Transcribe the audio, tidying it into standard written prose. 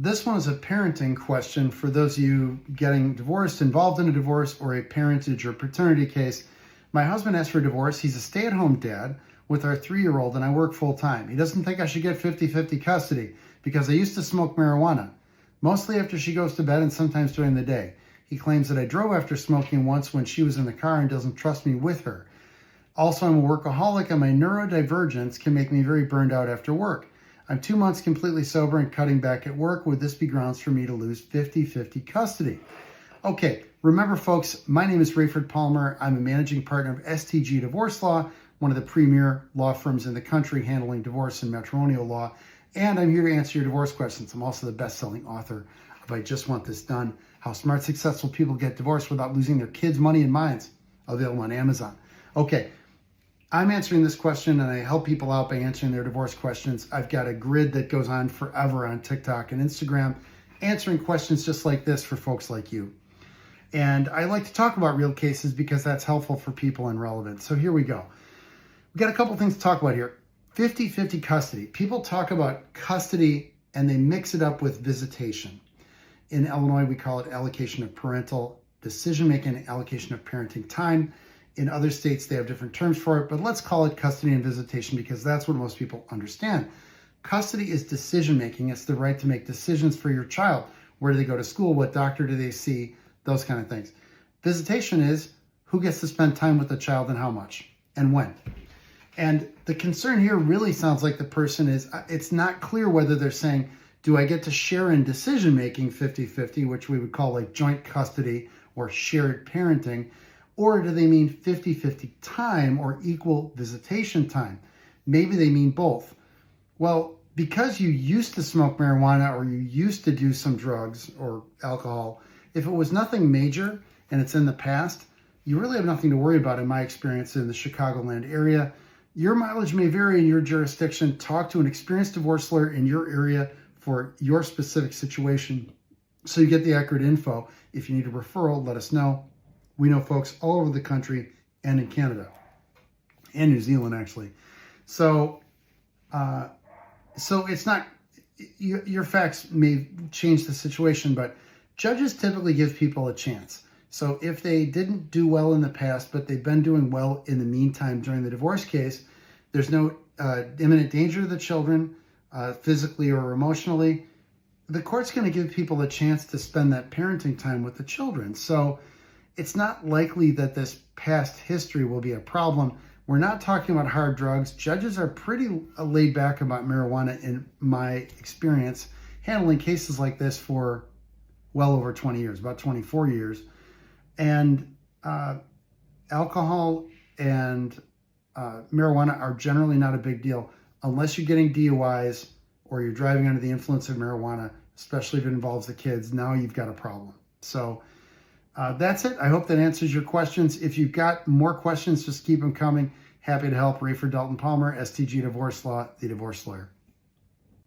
This one is a parenting question for those of you getting divorced, involved in a divorce, or a parentage or paternity case. My husband asked for a divorce. He's a stay-at-home dad with our 3-year-old, and I work full-time. He doesn't think I should get 50-50 custody because I used to smoke marijuana, mostly after she goes to bed and sometimes during the day. He claims that I drove after smoking once when she was in the car and doesn't trust me with her. Also, I'm a workaholic, and my neurodivergence can make me very burned out after work. I'm 2 months completely sober and cutting back at work. Would this be grounds for me to lose 50-50 custody? Okay, remember folks, my name is Rayford Palmer. I'm a managing partner of STG Divorce Law, one of the premier law firms in the country handling divorce and matrimonial law. And I'm here to answer your divorce questions. I'm also the best-selling author of I Just Want This Done, How Smart, Successful People Get Divorced Without Losing Their Kids' Money and Minds, available on Amazon. Okay, I'm answering this question, and I help people out by answering their divorce questions. I've got a grid that goes on forever on TikTok and Instagram, answering questions just like this for folks like you. And I like to talk about real cases because that's helpful for people and relevant. So here we go. We've got a couple things to talk about here. 50-50 custody. People talk about custody and they mix it up with visitation. In Illinois, we call it allocation of parental decision-making and allocation of parenting time. In other states, they have different terms for it, but let's call it custody and visitation because that's what most people understand. Custody is decision-making. It's the right to make decisions for your child. Where do they go to school? What doctor do they see? Those kind of things. Visitation is who gets to spend time with the child and how much and when. And the concern here really sounds like the person is, it's not clear whether they're saying, do I get to share in decision-making 50-50, which we would call like joint custody or shared parenting, or do they mean 50-50 time or equal visitation time? Maybe they mean both. Well, because you used to smoke marijuana or you used to do some drugs or alcohol, if it was nothing major and it's in the past, you really have nothing to worry about in my experience in the Chicagoland area. Your mileage may vary in your jurisdiction. Talk to an experienced divorce lawyer in your area for your specific situation so you get the accurate info. If you need a referral, let us know. We know folks all over the country and in Canada and New Zealand, actually. So it's not, your facts may change the situation, but judges typically give people a chance. So if they didn't do well in the past, but they've been doing well in the meantime during the divorce case, there's no imminent danger to the children, physically or emotionally, the court's going to give people a chance to spend that parenting time with the children. So it's not likely that this past history will be a problem. We're not talking about hard drugs. Judges are pretty laid back about marijuana in my experience, handling cases like this for well over 20 years, about 24 years. And alcohol and marijuana are generally not a big deal unless you're getting DUIs or you're driving under the influence of marijuana, especially if it involves the kids. Now you've got a problem. So that's it. I hope that answers your questions. If you've got more questions, just keep them coming. Happy to help. Rayford Dalton Palmer, STG Divorce Law, the divorce lawyer.